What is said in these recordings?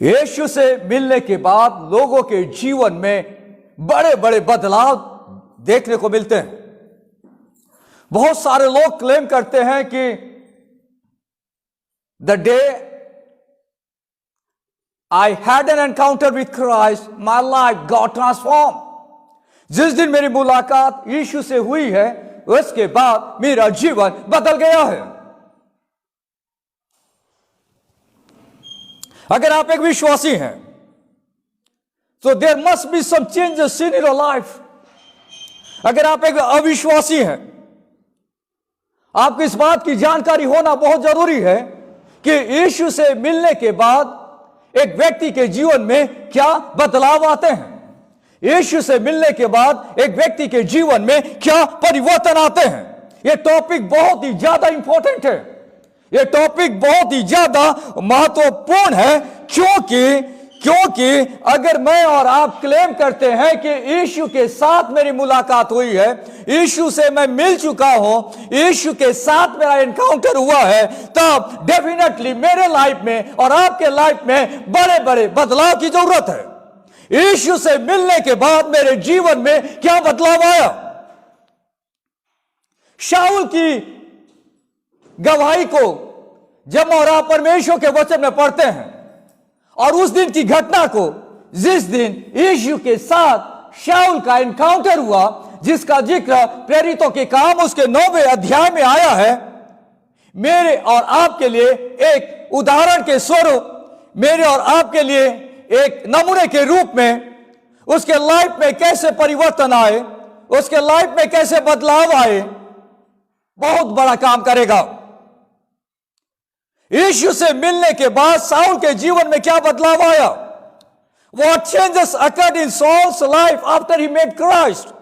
यीशु से मिलने के बाद लोगों के जीवन में बड़े बड़े बदलाव देखने को मिलते हैं। बहुत सारे लोग क्लेम करते हैं कि the day I had an encounter with Christ my life got transform. जिस दिन मेरी मुलाकात यीशु से हुई है उसके बाद मेरा जीवन बदल गया है। अगर आप एक विश्वासी हैं तो there must be some changes in your life. अगर आप एक अविश्वासी हैं, आपको इस बात की जानकारी होना बहुत जरूरी है कि यीशु से मिलने के बाद एक व्यक्ति के जीवन में क्या बदलाव आते हैं। यीशु से मिलने के बाद एक व्यक्ति के जीवन में क्या परिवर्तन आते हैं। यह टॉपिक बहुत ही ज्यादा इंपॉर्टेंट है। यह टॉपिक बहुत ही ज्यादा महत्वपूर्ण है क्योंकि अगर मैं और आप क्लेम करते हैं कि यीशु के साथ मेरी मुलाकात हुई है, यीशु से मैं मिल चुका हूं, यीशु के साथ मेरा एनकाउंटर हुआ है, तब डेफिनेटली मेरे लाइफ में और आपके लाइफ में बड़े बड़े बदलाव की जरूरत है। यीशु से मिलने के बाद मेरे जीवन में क्या बदलाव आया। शाऊल की गवाही को जब और आप परमेश्वर के वचन में पढ़ते हैं और उस दिन की घटना को, जिस दिन यीशु के साथ शाऊल का एनकाउंटर हुआ, जिसका जिक्र प्रेरितों के काम उसके 9वें अध्याय में आया है, मेरे और आपके लिए एक उदाहरण के स्वरूप, मेरे और आपके लिए एक नमूने के रूप में उसके लाइफ में कैसे परिवर्तन आए, उसके लाइफ में कैसे बदलाव आए, बहुत बड़ा काम करेगा। यीशु से मिलने के बाद साउल के जीवन में क्या बदलाव आया? What changes occurred in Saul's life after he met Christ?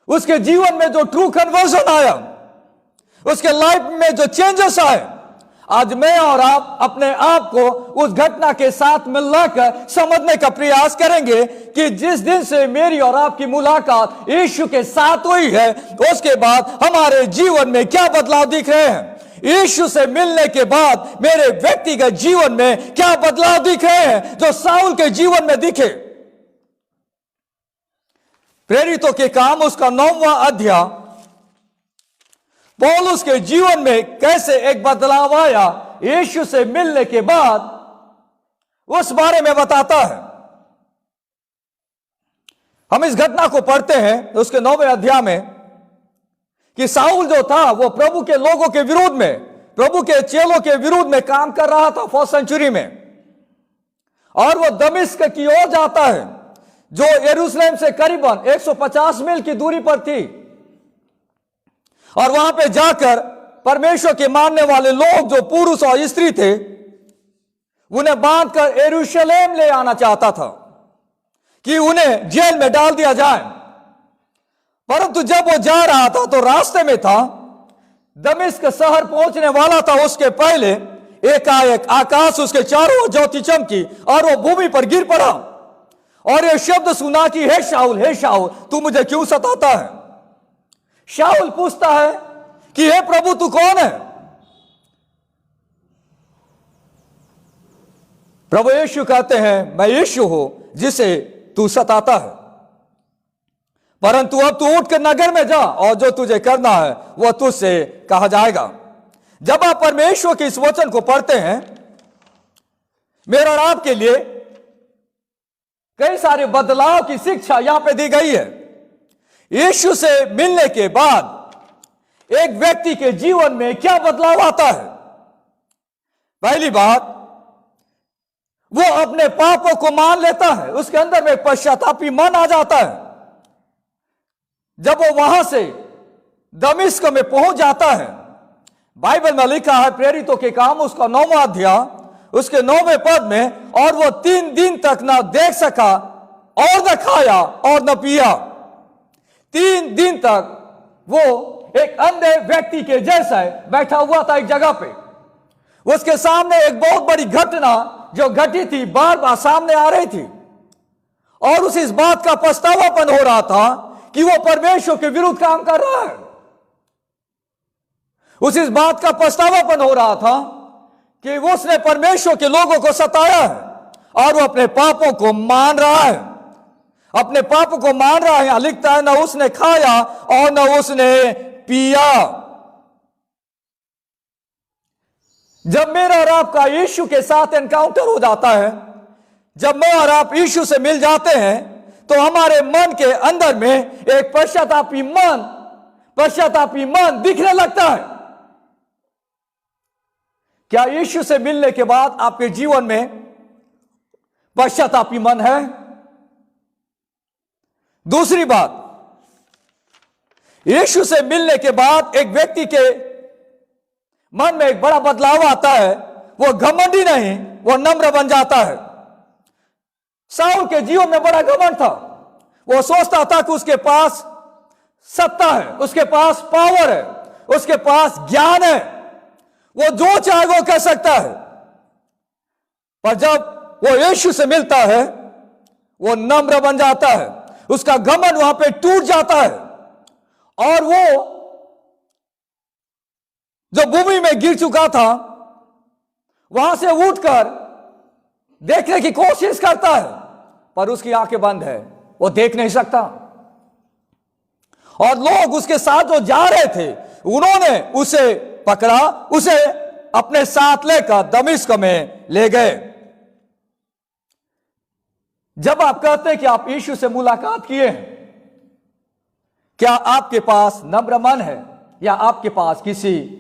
उसके जीवन में जो ट्रू कन्वर्जन आया, उसके लाइफ में जो चेंजेस आए, आज मैं और आप अपने आप को उस घटना के साथ मिलाकर समझने का प्रयास करेंगे कि जिस दिन से मेरी और आपकी मुलाकात यीशु के साथ हुई है, उसके बाद हमारे जीवन में क्या बदलाव दिख रहे हैं। यीशु से मिलने के बाद मेरे व्यक्तिगत जीवन में क्या बदलाव दिख रहे हैं जो साउल के जीवन में दिखे। प्रेरितों के काम उसका 9वां अध्याय पौलुस के जीवन में कैसे एक बदलाव आया यीशु से मिलने के बाद, उस बारे में बताता है। हम इस घटना को पढ़ते हैं उसके 9वें अध्याय में कि साउल जो था वो प्रभु के लोगों के विरोध में, प्रभु के चेलों के विरोध में काम कर रहा था फर्स्ट सेंचुरी में, और वो दमिश्क की ओर जाता है जो यरूशलेम से करीबन 150 मील की दूरी पर थी, और वहां पे जाकर परमेश्वर के मानने वाले लोग जो पुरुष और स्त्री थे उन्हें बांधकर यरूशलेम ले आना चाहता था कि उन्हें जेल में डाल दिया जाए। परंतु जब वो जा रहा था तो रास्ते में था, दमिश्क शहर पहुंचने वाला था, उसके पहले एकाएक आकाश उसके चारों ओर ज्योति चमकी और वो भूमि पर गिर पड़ा और ये शब्द सुना कि हे शाऊल तू मुझे क्यों सताता है। शाऊल पूछता है कि हे प्रभु तू कौन है। प्रभु यीशु कहते हैं मैं यीशु हूं जिसे तू सताता है, परंतु अब तू उठकर नगर में जा और जो तुझे करना है वह तुझसे कहा जाएगा। जब आप परमेश्वर के इस वचन को पढ़ते हैं, मेरे और आपके लिए कई सारे बदलाव की शिक्षा यहां पे दी गई है। यीशु से मिलने के बाद एक व्यक्ति के जीवन में क्या बदलाव आता है। पहली बात, वो अपने पापों को मान लेता है, उसके अंदर में पश्चातापी मन आ जाता है। जब वो वहां से दमिश्क में पहुंच जाता है, बाइबल में लिखा है प्रेरितों के काम उसका 9वां अध्याय उसके 9वें पद में, और वो 3 दिन तक ना देख सका और न खाया और न पिया। 3 दिन तक वो एक अंधे व्यक्ति के जैसा बैठा हुआ था एक जगह पे। उसके सामने एक बहुत बड़ी घटना जो घटी थी बार बार सामने आ रही थी, और उस इस बात का पछतावापन हो रहा था कि वो परमेश्वर के विरुद्ध काम कर रहा है। उस इस बात का पछतावापन हो रहा था कि उसने परमेश्वर के लोगों को सताया है और वो अपने पापों को मान रहा है, अपने पापों को मान रहा है। यहां लिखता है, न उसने खाया और न उसने पिया। जब मेरा और आपका यीशु के साथ एनकाउंटर हो जाता है, जब मैं और आप यीशु से मिल जाते हैं, तो हमारे मन के अंदर में एक पश्चातापी मन दिखने लगता है। क्या यीशु से मिलने के बाद आपके जीवन में पश्चातापी मन है? दूसरी बात, यीशु से मिलने के बाद एक व्यक्ति के मन में एक बड़ा बदलाव आता है। वो घमंडी नहीं, वो नम्र बन जाता है। शाऊल के जीवन में बड़ा घमंड था। वो सोचता था कि उसके पास सत्ता है, उसके पास पावर है, उसके पास ज्ञान है, वो जो चाहे वो कर सकता है। पर जब वो यीशु से मिलता है, वो नम्र बन जाता है, उसका घमंड वहां पे टूट जाता है और वो जो भूमि में गिर चुका था वहां से उठकर देखने की कोशिश करता है, पर उसकी आंखें बंद है, वो देख नहीं सकता। और लोग उसके साथ जो जा रहे थे, उन्होंने उसे पकड़ा, उसे अपने साथ लेकर दमिश्क में ले गए। जब आप कहते हैं कि आप यीशु से मुलाकात किए हैं, क्या आपके पास नम्र मन है या आपके पास किसी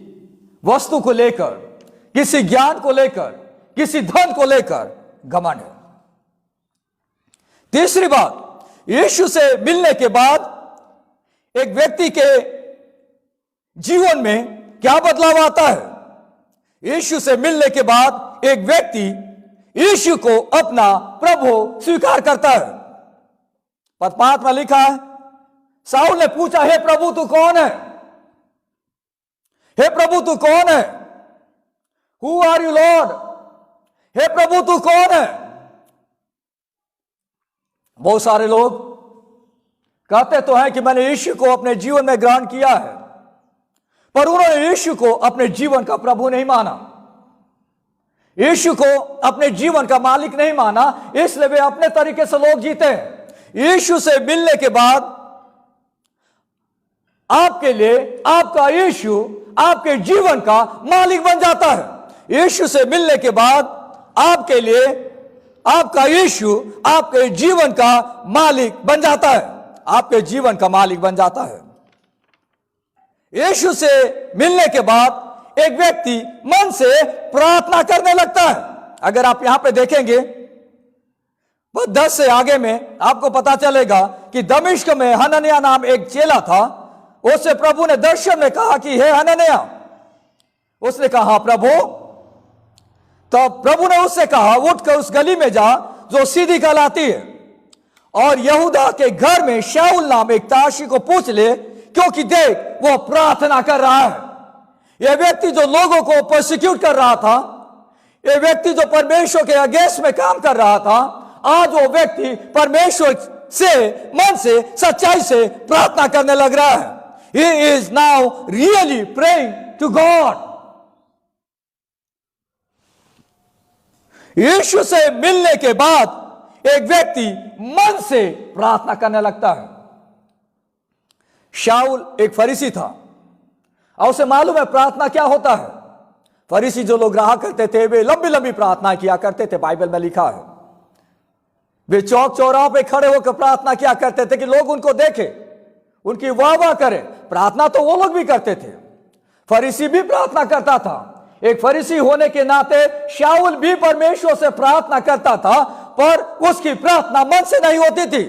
वस्तु को लेकर, किसी ज्ञान को लेकर, किसी धन को लेकर घमंड है? तीसरी बात, यीशु से मिलने के बाद एक व्यक्ति के जीवन में क्या बदलाव आता है? यीशु से मिलने के बाद एक व्यक्ति यीशु को अपना प्रभु स्वीकार करता है। पद 5 में लिखा है, शाऊल ने पूछा, हे प्रभु तू कौन है? हे प्रभु तू कौन है? Who are you Lord? हे प्रभु तू कौन है? बहुत सारे लोग कहते तो हैं कि मैंने यीशु को अपने जीवन में ग्रहण किया है, पर उन्होंने यीशु को अपने जीवन का प्रभु नहीं माना, यीशु को अपने जीवन का मालिक नहीं माना, इसलिए वे अपने तरीके से लोग जीते हैं। यीशु से मिलने के बाद आपके लिए आपका यीशु आपके जीवन का मालिक बन जाता है। यीशु से मिलने के बाद आपके लिए आपका यीशु आपके जीवन का मालिक बन जाता है, आपके जीवन का मालिक बन जाता है। यीशु से मिलने के बाद एक व्यक्ति मन से प्रार्थना करने लगता है। अगर आप यहां पे देखेंगे 10 से आगे में आपको पता चलेगा कि दमिश्क में हनन्याह नाम एक चेला था। उससे प्रभु ने दर्शन में कहा कि हे हनन्याह। उसने कहा प्रभु। तो प्रभु ने उससे कहा उठकर उस गली में जा जो सीधी कहलाती है और यहूदा के घर में शाऊल नाम एक ताशी को पूछ ले, क्योंकि देख वो प्रार्थना कर रहा है। यह व्यक्ति जो लोगों को प्रोसिक्यूट कर रहा था, यह व्यक्ति जो परमेश्वर के अगेंस्ट में काम कर रहा था, आज वो व्यक्ति परमेश्वर से मन से सच्चाई से प्रार्थना करने लग रहा है। He is now really praying to God. यीशु से मिलने के बाद एक व्यक्ति मन से प्रार्थना करने लगता है। शाऊल एक फरीसी था और उसे मालूम है प्रार्थना क्या होता है। फरीसी जो लोग रहा करते थे वे लंबी लंबी प्रार्थना किया करते थे, बाइबल में लिखा है। वे चौक चौराहों पे खड़े होकर प्रार्थना किया करते थे कि लोग उनको देखें, उनकी वाह वाह करें। प्रार्थना तो वो लोग भी करते थे, फरीसी भी प्रार्थना करता था। एक फरीसी होने के नाते शाऊल भी परमेश्वर से प्रार्थना करता था, पर उसकी प्रार्थना मन से नहीं होती थी।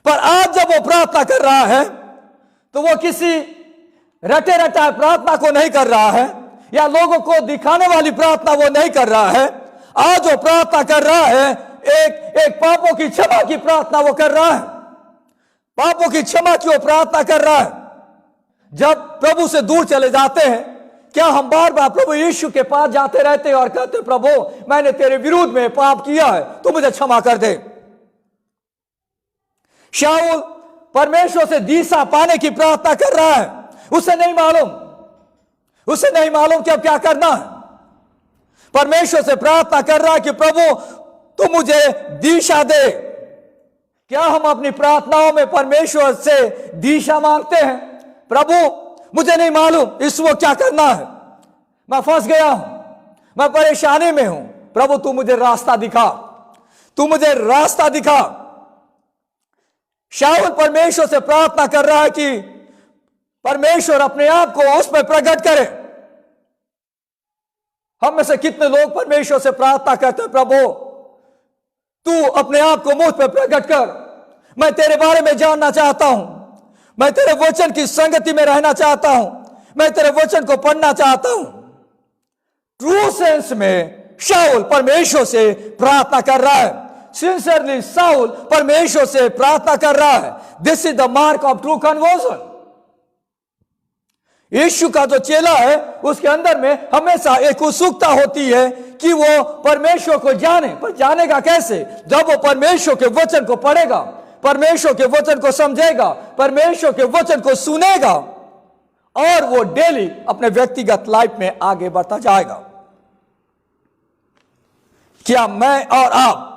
पर आज जब वो प्रार्थना कर रहा है तो वो किसी रटे रटाए प्रार्थना को नहीं कर रहा है या लोगों को दिखाने वाली प्रार्थना वो नहीं कर रहा है। आज वो प्रार्थना कर रहा है एक पापों की क्षमा की प्रार्थना वो कर रहा है, पापों की क्षमा की वो प्रार्थना कर रहा है। जब प्रभु से दूर चले जाते हैं, क्या हम बार बार प्रभु यीशु के पास जाते रहते हैं और कहते प्रभु मैंने तेरे विरुद्ध में पाप किया है, तू मुझे क्षमा कर दे। शाऊल परमेश्वर से दिशा पाने की प्रार्थना कर रहा है। उसे नहीं मालूम कि अब क्या करना है। परमेश्वर से प्रार्थना कर रहा है कि प्रभु तू मुझे दिशा दे। क्या हम अपनी प्रार्थनाओं में परमेश्वर से दिशा मांगते हैं? प्रभु मुझे नहीं मालूम इस वक्त क्या करना है, मैं फंस गया हूं, मैं परेशानी में हूं, प्रभु तू मुझे रास्ता दिखा, तू मुझे रास्ता दिखा। शाऊल परमेश्वर से प्रार्थना कर रहा है कि परमेश्वर अपने आप को उस पर प्रकट करे। हम में से कितने लोग परमेश्वर से प्रार्थना करते हैं, प्रभु तू अपने आप को मुझ पर प्रकट कर, मैं तेरे बारे में जानना चाहता हूं, मैं तेरे वचन की संगति में रहना चाहता हूं, मैं तेरे वचन को पढ़ना चाहता हूं। ट्रू सेंस में शाऊल परमेश्वर से प्रार्थना कर रहा है, सिंसियरली शाऊल परमेश्वर से प्रार्थना कर रहा है। This is the mark of true conversion. Yeshu का जो चेला है उसके अंदर में हमेशा एक उत्सुकता होती है कि वो परमेश्वर को जाने, पर जानेगा कैसे? जब वो परमेश्वर के वचन को पढ़ेगा, परमेश्वर के वचन को समझेगा, परमेश्वर के वचन को सुनेगा और वो डेली अपने व्यक्तिगत लाइफ में आगे बढ़ता जाएगा। क्या मैं और आप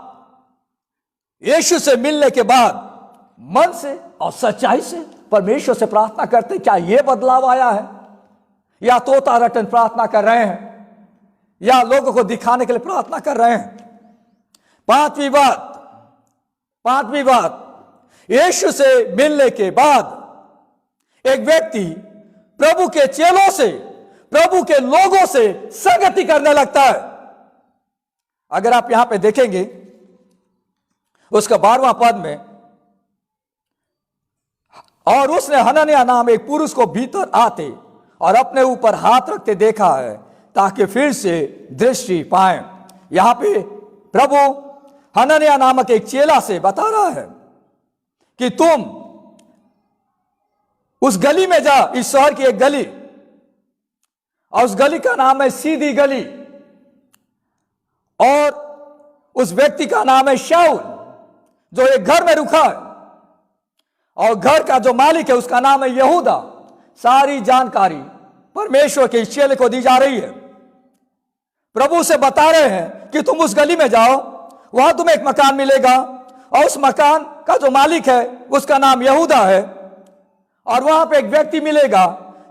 यीशु से मिलने के बाद मन से और सच्चाई से परमेश्वर से प्रार्थना करते? क्या यह बदलाव आया है, या तोता रटन प्रार्थना कर रहे हैं, या लोगों को दिखाने के लिए प्रार्थना कर रहे हैं? पांचवी बात, यीशु से मिलने के बाद एक व्यक्ति प्रभु के चेलों से, प्रभु के लोगों से संगति करने लगता है। अगर आप यहां पे देखेंगे उसका 12वां पद में, और उसने हनन्याह नाम एक पुरुष को भीतर आते और अपने ऊपर हाथ रखते देखा है ताकि फिर से दृष्टि पाए। यहां पे प्रभु हनन्याह नामक एक चेला से बता रहा है कि तुम उस गली में जा, इस शहर की एक गली, और उस गली का नाम है सीधी गली, और उस व्यक्ति का नाम है शाऊल जो एक घर में रुका है, और घर का जो मालिक है उसका नाम है यहूदा। सारी जानकारी परमेश्वर के इस चेले को दी जा रही है। प्रभु से बता रहे हैं कि तुम उस गली में जाओ, वहां तुम्हें एक मकान मिलेगा, और उस मकान का जो मालिक है उसका नाम यहूदा है, और वहां पे एक व्यक्ति मिलेगा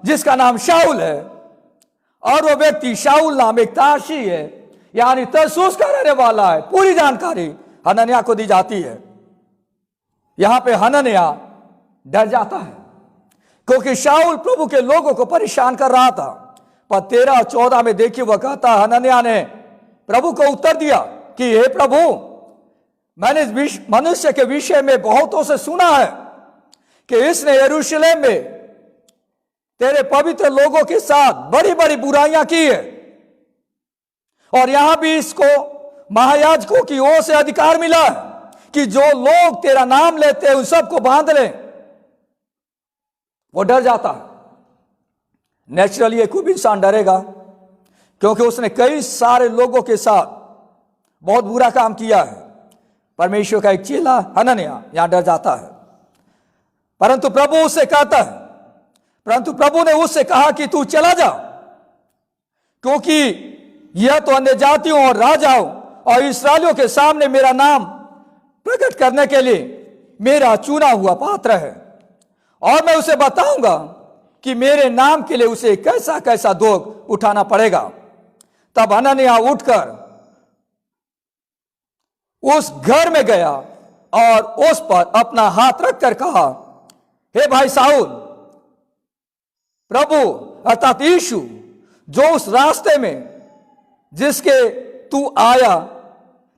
जिसका नाम शाऊल है, और वो व्यक्ति शाऊल नाम एक तारसी है, यानी तरसूस का रहने वाला है। पूरी जानकारी हनन्याह को दी जाती है। यहां पे हनन्याह डर जाता है क्योंकि शाऊल प्रभु के लोगों को परेशान कर रहा था। पर 13 और 14 में देखिए, वह कहता, हनन्याह ने प्रभु को उत्तर दिया कि हे प्रभु, मैंने इस मनुष्य के विषय में बहुतों से सुना है कि इसने यरूशलेम में तेरे पवित्र लोगों के साथ बड़ी बड़ी बुराइयां की है, और यहां भी इसको महायाजकों की ओर से अधिकार मिला है कि जो लोग तेरा नाम लेते हैं उन सबको बांध ले। वो डर जाता है। नेचुरली एक भी इंसान डरेगा क्योंकि उसने कई सारे लोगों के साथ बहुत बुरा काम किया है। परमेश्वर का एक चेला हनन्याह यहां डर जाता है, परंतु प्रभु उससे कहता है, परंतु प्रभु ने उससे कहा कि तू चला जा, क्योंकि यह तो अन्य जातियों और राजाओं और इस्राएलियों के सामने मेरा नाम प्रकट करने के लिए मेरा चुना हुआ पात्र है, और मैं उसे बताऊंगा कि मेरे नाम के लिए उसे कैसा कैसा दुख उठाना पड़ेगा। तब हनन्याह उठकर उस घर में गया और उस पर अपना हाथ रखकर कहा, हे भाई शाऊल, प्रभु अर्थात यीशु जो उस रास्ते में जिसके तू आया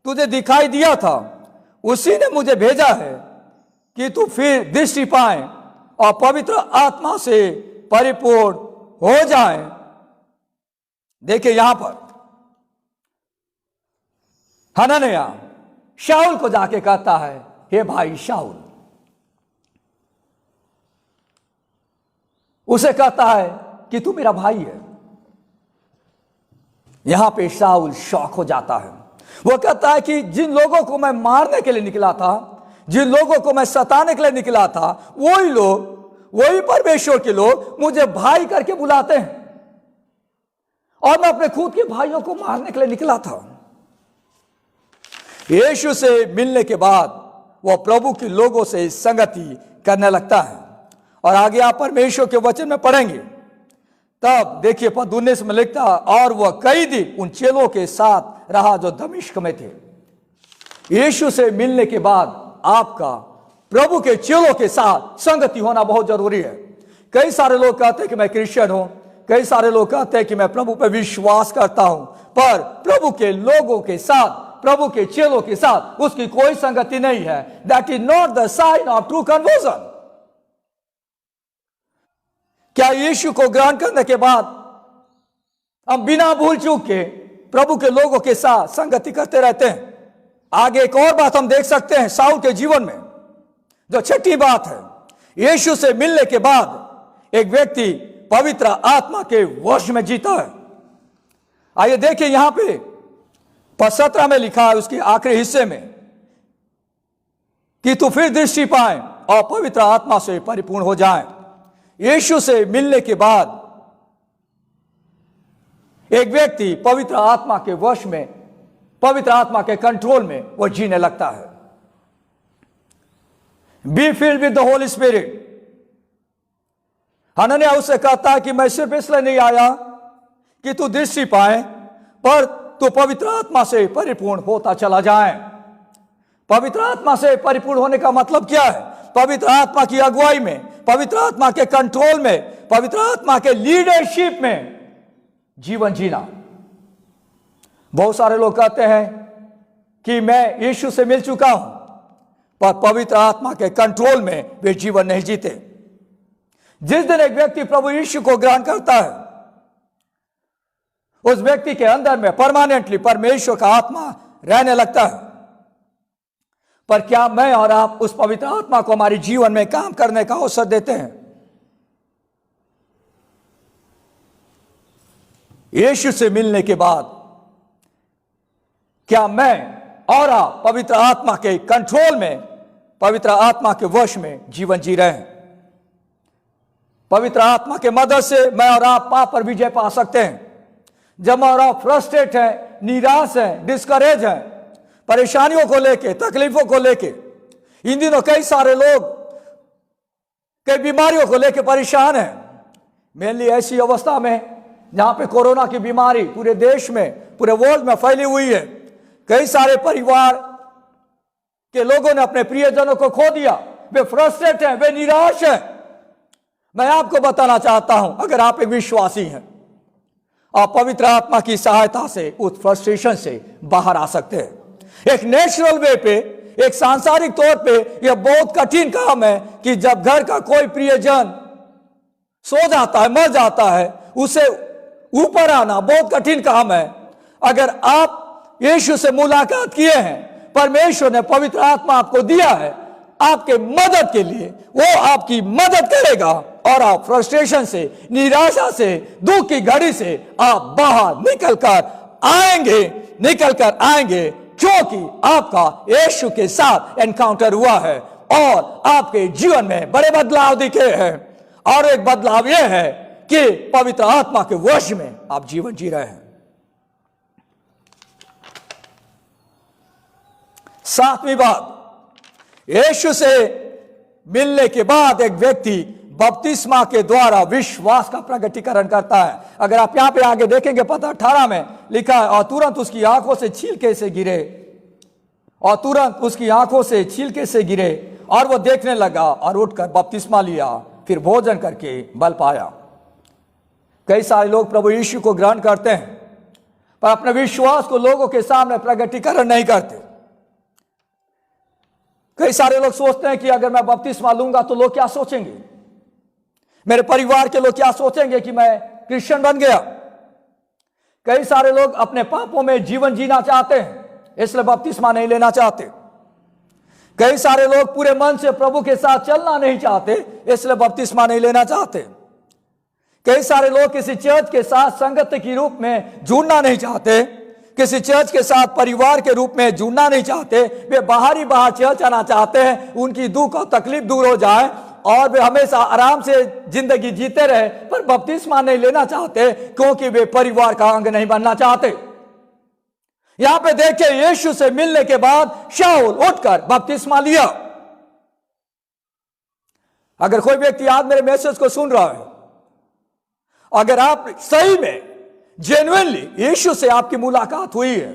तुझे दिखाई दिया था, उसी ने मुझे भेजा है कि तू फिर दृष्टि पाए और पवित्र आत्मा से परिपूर्ण हो जाए। देखिए यहां पर हनन्याह शाऊल को जाके कहता है, हे भाई शाऊल, उसे कहता है कि तू मेरा भाई है। यहां पे शाऊल शॉक हो जाता है। वो कहता है कि जिन लोगों को मैं मारने के लिए निकला था, जिन लोगों को मैं सताने के लिए निकला था, वही लोग, वही परमेश्वर के लोग मुझे भाई करके बुलाते हैं। और मैं अपने खुद के भाइयों को मारने के लिए निकला था। यीशु से मिलने के बाद वह प्रभु के लोगों से संगति करने लगता है। और आगे आप परमेश्वर के वचन में पढ़ेंगे, तब देखिए पद 19 में लिखता, और वह कई दिन उन चेलों के साथ रहा जो दमिश्क में थे। यीशु से मिलने के बाद आपका प्रभु के चेलों के साथ संगति होना बहुत जरूरी है। कई सारे लोग कहते हैं कि मैं क्रिश्चियन हूं, कई सारे लोग कहते हैं कि मैं प्रभु पर विश्वास करता हूं, पर प्रभु के लोगों के साथ, प्रभु के चेलों के साथ उसकी कोई संगति नहीं है। That is not the sign of true conversion. क्या यीशु को ग्रहण करने के बाद हम बिना भूल चूक के प्रभु के लोगों के साथ संगति करते रहते हैं? आगे एक और बात हम देख सकते हैं शाऊल के जीवन में, जो छठी बात है। यीशु से मिलने के बाद एक व्यक्ति पवित्र आत्मा के वश में जीता है। आइए देखिए यहां पे पद 17 में लिखा है, उसके आखिरी हिस्से में, कि तू फिर दृष्टि पाए और पवित्र आत्मा से परिपूर्ण हो जाए। यीशु से मिलने के बाद एक व्यक्ति पवित्र आत्मा के वश में, पवित्र आत्मा के कंट्रोल में वो जीने लगता है। Be filled with the Holi spirit. हनन्याह उससे कहता है कि मैं सिर्फ इसलिए नहीं आया कि तू दृष्टि पाए, पर तू पवित्र आत्मा से परिपूर्ण होता चला जाए। पवित्र आत्मा से परिपूर्ण होने का मतलब क्या है? पवित्र आत्मा की अगुवाई में, पवित्र आत्मा के कंट्रोल में, पवित्र आत्मा के लीडरशिप में जीवन जीना। बहुत सारे लोग कहते हैं कि मैं यीशु से मिल चुका हूं, पर पवित्र आत्मा के कंट्रोल में वे जीवन नहीं जीते। जिस दिन एक व्यक्ति प्रभु यीशु को ग्रहण करता है, उस व्यक्ति के अंदर में परमानेंटली परमेश्वर का आत्मा रहने लगता है। पर क्या मैं और आप उस पवित्र आत्मा को हमारे जीवन में काम करने का अवसर देते हैं? यीशु से मिलने के बाद क्या मैं और आप पवित्र आत्मा के कंट्रोल में, पवित्र आत्मा के वश में जीवन जी रहे हैं? पवित्र आत्मा के मदद से मैं और आप पाप पर विजय पा सकते हैं। जब मैं और आप फ्रस्ट्रेट हैं, निराश हैं, डिस्करेज हैं, परेशानियों को लेके, तकलीफों को लेके, इन दिनों कई सारे लोग कई बीमारियों को लेके परेशान हैं। मेनली ऐसी अवस्था में जहां पे कोरोना की बीमारी पूरे देश में, पूरे वर्ल्ड में फैली हुई है। कई सारे परिवार के लोगों ने अपने प्रियजनों को खो दिया। वे फ्रस्ट्रेट हैं, वे निराश हैं। मैं आपको बताना चाहता हूं, अगर आप एक विश्वासी हैं, आप पवित्र आत्मा की सहायता से उस फ्रस्ट्रेशन से बाहर आ सकते हैं। एक नेचुरल वे पे, एक सांसारिक तौर पे यह बहुत कठिन काम है कि जब घर का कोई प्रियजन सो जाता है, मर जाता है, उसे ऊपर आना बहुत कठिन काम है। अगर आप यीशु से मुलाकात किए हैं, परमेश्वर ने पवित्र आत्मा आपको दिया है आपके मदद के लिए, वो आपकी मदद करेगा और आप फ्रस्ट्रेशन से, निराशा से, दुख की घड़ी से आप बाहर निकल कर आएंगे क्योंकि आपका यीशु के साथ एनकाउंटर हुआ है और आपके जीवन में बड़े बदलाव दिखे हैं। और एक बदलाव यह है कि पवित्र आत्मा के वश में आप जीवन जी रहे हैं। सातवीं बात, यीशु से मिलने के बाद एक व्यक्ति बपतिस्मा के द्वारा विश्वास का प्रकटीकरण करता है। अगर आप यहां पे आगे देखेंगे पद 18 में लिखा है, और तुरंत उसकी आंखों से छीलके से गिरे, और तुरंत उसकी आंखों से छीलके से गिरे और वो देखने लगा और उठकर बपतिस्मा लिया, फिर भोजन करके बल पाया। कई सारे लोग प्रभु यीशु को ग्रहण करते हैं पर अपने विश्वास को लोगों के सामने प्रकटीकरण नहीं करते। कई सारे लोग सोचते हैं कि अगर मैं बपतिस्मा लूंगा तो लोग क्या सोचेंगे, मेरे परिवार के लोग क्या सोचेंगे कि मैं क्रिश्चियन बन गया। कई सारे लोग अपने पापों में जीवन जीना चाहते हैं, इसलिए बपतिस्मा नहीं लेना चाहते। कई सारे लोग पूरे मन से प्रभु के साथ चलना नहीं चाहते, इसलिए बपतिस्मा नहीं लेना चाहते। कई सारे लोग किसी चर्च के साथ संगत के रूप में जुड़ना नहीं चाहते, किसी चर्च के साथ परिवार के रूप में जुड़ना नहीं चाहते। वे बाहर चर्च आना चाहते हैं, उनकी दुख और तकलीफ दूर हो जाए और वे हमेशा आराम से जिंदगी जीते रहे, पर बपतिस्मा नहीं लेना चाहते क्योंकि वे परिवार का अंग नहीं बनना चाहते। यहां पे देखिए, यीशु से मिलने के बाद शाऊल उठकर बपतिस्मा लिया। अगर कोई व्यक्ति आज मेरे मैसेज को सुन रहा है, अगर आप सही में जेन्युइनली यीशु से आपकी मुलाकात हुई है,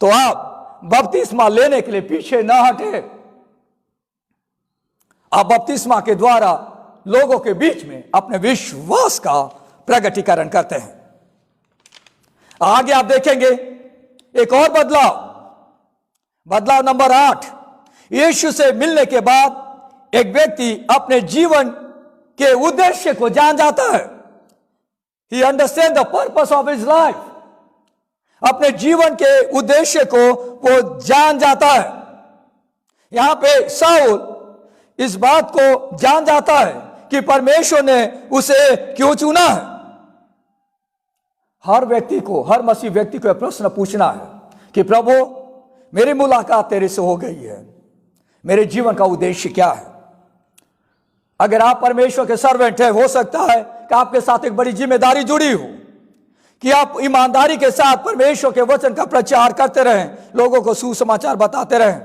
तो आप बपतिस्मा लेने के लिए पीछे न हटे। आप बपतिस्मा के द्वारा लोगों के बीच में अपने विश्वास का प्रकटीकरण करते हैं। आगे आप देखेंगे एक और बदलाव नंबर 8। यीशु से मिलने के बाद एक व्यक्ति अपने जीवन के उद्देश्य को जान जाता है। He understands the purpose of his life. अपने जीवन के उद्देश्य को वो जान जाता है। यहां पे शाऊल इस बात को जान जाता है कि परमेश्वर ने उसे क्यों चुना है। हर व्यक्ति को, हर मसीह व्यक्ति को यह प्रश्न पूछना है कि प्रभु, मेरी मुलाकात तेरे से हो गई है, मेरे जीवन का उद्देश्य क्या है। अगर आप परमेश्वर के सर्वेंट हैं, हो सकता है कि आपके साथ एक बड़ी जिम्मेदारी जुड़ी हो कि आप ईमानदारी के साथ परमेश्वर के वचन का प्रचार करते रहें, लोगों को सुसमाचार बताते रहें।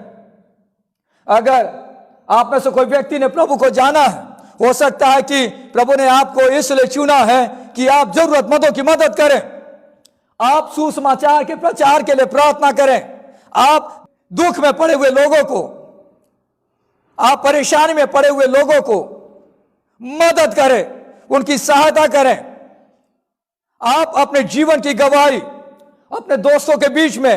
अगर आप में से कोई व्यक्ति ने प्रभु को जाना है, हो सकता है कि प्रभु ने आपको इसलिए चुना है कि आप जरूरतमंदों की मदद करें, आप सुसमाचार के प्रचार के लिए प्रार्थना करें, आप दुख में पड़े हुए लोगों को, आप परेशानी में पड़े हुए लोगों को मदद करें, उनकी सहायता करें। आप अपने जीवन की गवाही अपने दोस्तों के बीच में,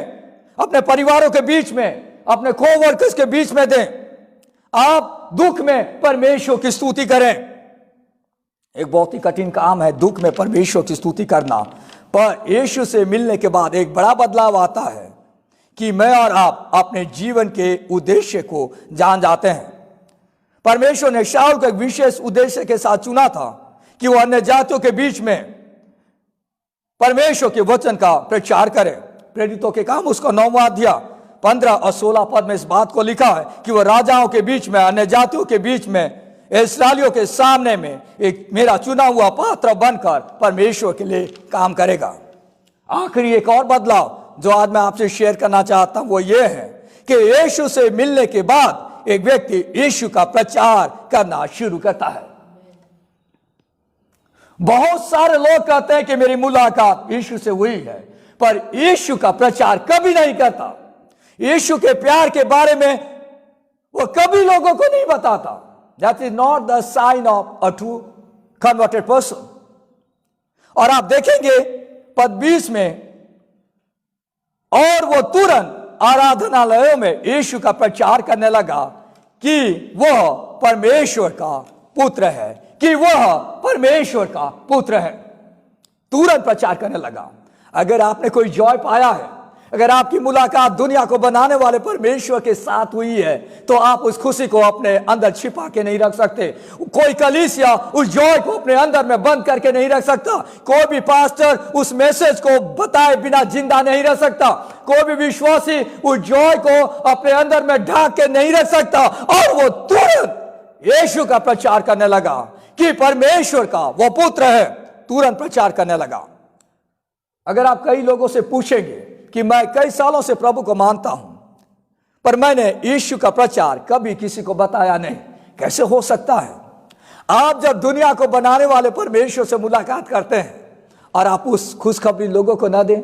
अपने परिवारों के बीच में, अपने कोवर्कर्स के बीच में दें। आप दुख में परमेश्वर की स्तुति करें। एक बहुत ही कठिन काम है दुख में परमेश्वर की स्तुति करना, पर यीशु से मिलने के बाद एक बड़ा बदलाव आता है कि मैं और आप अपने जीवन के उद्देश्य को जान जाते हैं। परमेश्वर ने शाऊल को एक विशेष उद्देश्य के साथ चुना था कि वो अन्य जातियों के बीच में परमेश्वर के वचन का प्रचार करे। प्रेरितों के काम उसका 9वां अध्याय 15 और 16 पद में इस बात को लिखा है कि वो राजाओं के बीच में, अन्य जातियों के बीच में, इस्राएलियों के सामने में एक मेरा चुना हुआ पात्र बनकर परमेश्वर के लिए काम करेगा। आखिरी एक और बदलाव जो आज मैं आपसे शेयर करना चाहता हूं वो ये है कि यीशु से मिलने के बाद एक व्यक्ति यीशु का प्रचार करना शुरू करता है। बहुत सारे लोग कहते हैं कि मेरी मुलाकात यीशु से हुई है, पर यीशु का प्रचार कभी नहीं करता। यीशु के प्यार के बारे में वो कभी लोगों को नहीं बताता। That is not the sign of a true converted person. और आप देखेंगे पद 20 में, और वो तुरंत आराधनालयों में यीशु का प्रचार करने लगा कि वह परमेश्वर का पुत्र है, कि वह परमेश्वर का पुत्र है। तुरंत प्रचार करने लगा। अगर आपने कोई जॉय पाया है, अगर आपकी मुलाकात दुनिया को बनाने वाले परमेश्वर के साथ हुई है, तो आप उस खुशी को अपने अंदर छिपा के नहीं रख सकते। कोई कलीसिया उस जॉय को अपने अंदर में बंद करके नहीं रख सकता। कोई भी पास्टर उस मैसेज को बताए बिना जिंदा नहीं रह सकता। कोई भी विश्वासी उस जॉय को अपने अंदर में ढाक के नहीं रख सकता। और वो तुरंत यीशु का प्रचार करने लगा कि परमेश्वर का वो पुत्र है। तुरंत प्रचार करने लगा। अगर आप कई लोगों से पूछेंगे कि मैं कई सालों से प्रभु को मानता हूं, पर मैंने यीशु का प्रचार कभी किसी को बताया नहीं, कैसे हो सकता है? आप जब दुनिया को बनाने वाले परमेश्वर से मुलाकात करते हैं और आप उस खुशखबरी लोगों को न दें,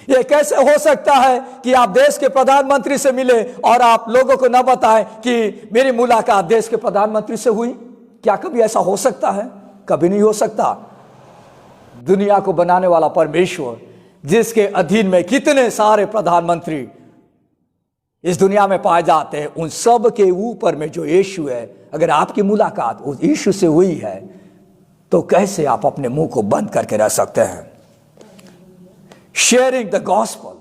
यह कैसे हो सकता है कि आप देश के प्रधानमंत्री से मिले और आप लोगों को न बताएं कि मेरी मुलाकात देश के प्रधानमंत्री से हुई? क्या कभी ऐसा हो सकता है? कभी नहीं हो सकता। दुनिया को बनाने वाला परमेश्वर, जिसके अधीन में कितने सारे प्रधानमंत्री इस दुनिया में पाए जाते हैं, उन सब के ऊपर में जो यीशु है, अगर आपकी मुलाकात उस यीशु से हुई है, तो कैसे आप अपने मुंह को बंद करके रह सकते हैं? Sharing the gospel,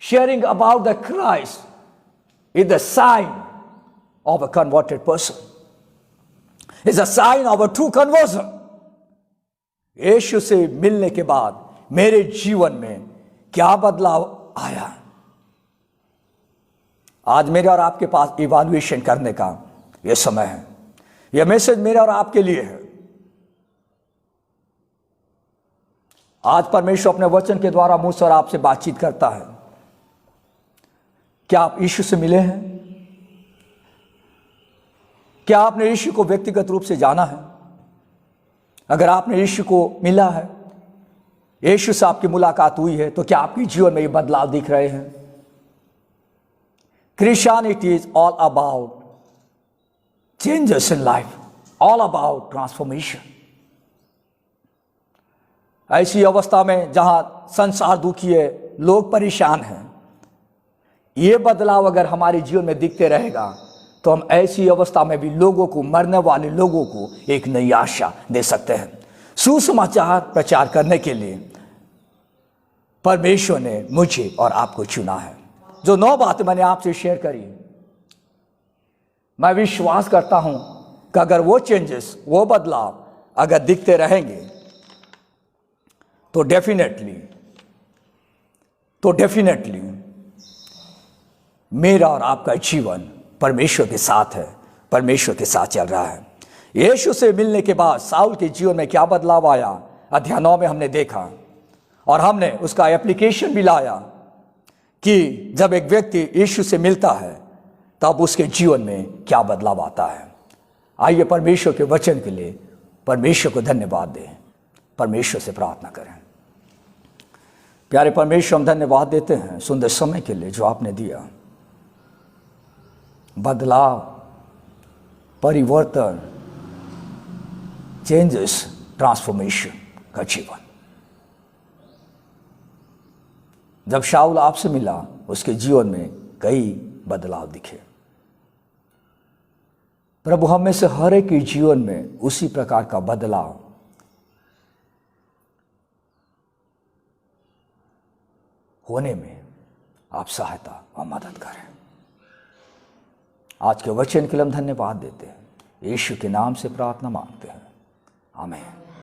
sharing about the Christ is the sign of a converted person, is a sign of a true conversion. Yeshu से मिलने के बाद मेरे जीवन में क्या बदलाव आया? आज मेरे और आपके पास इवैल्यूएशन करने का यह समय है। यह मैसेज मेरा और आपके लिए है। आज परमेश्वर अपने वचन के द्वारा मुझसे और आपसे बातचीत करता है। क्या आप यीशु से मिले हैं? क्या आपने यीशु को व्यक्तिगत रूप से जाना है? अगर आपने यीशु को मिला है, यीशु से आपकी मुलाकात हुई है, तो क्या आपके जीवन में ये बदलाव दिख रहे हैं? Christianity is all about changes in life, all about transformation. ऐसी अवस्था में जहां संसार दुखी है, लोग परेशान हैं, ये बदलाव अगर हमारे जीवन में दिखते रहेगा तो हम ऐसी अवस्था में भी लोगों को, मरने वाले लोगों को एक नई आशा दे सकते हैं। सुसमाचार प्रचार करने के लिए परमेश्वर ने मुझे और आपको चुना है। जो 9 बातें मैंने आपसे शेयर करी, मैं विश्वास करता हूं कि अगर वो चेंजेस, वो बदलाव अगर दिखते रहेंगे तो डेफिनेटली मेरा और आपका जीवन परमेश्वर के साथ है, परमेश्वर के साथ चल रहा है। यीशु से मिलने के बाद साउल के जीवन में क्या बदलाव आया, अध्याय 9 में हमने देखा, और हमने उसका एप्लीकेशन भी लाया कि जब एक व्यक्ति यीशु से मिलता है तब उसके जीवन में क्या बदलाव आता है। आइए परमेश्वर के वचन के लिए परमेश्वर को धन्यवाद दें, परमेश्वर से प्रार्थना करें। प्यारे परमेश्वर, हम धन्यवाद देते हैं सुंदर समय के लिए जो आपने दिया। बदलाव, परिवर्तन, चेंजेस, ट्रांसफॉर्मेशन का जीवन। जब शाऊल आपसे मिला, उसके जीवन में कई बदलाव दिखे। प्रभु, हम में से हर एक के जीवन में उसी प्रकार का बदलाव होने में आप सहायता और मदद करें। आज के वचन के लिए हम धन्यवाद देते हैं। यीशु के नाम से प्रार्थना मांगते हैं, आमीन।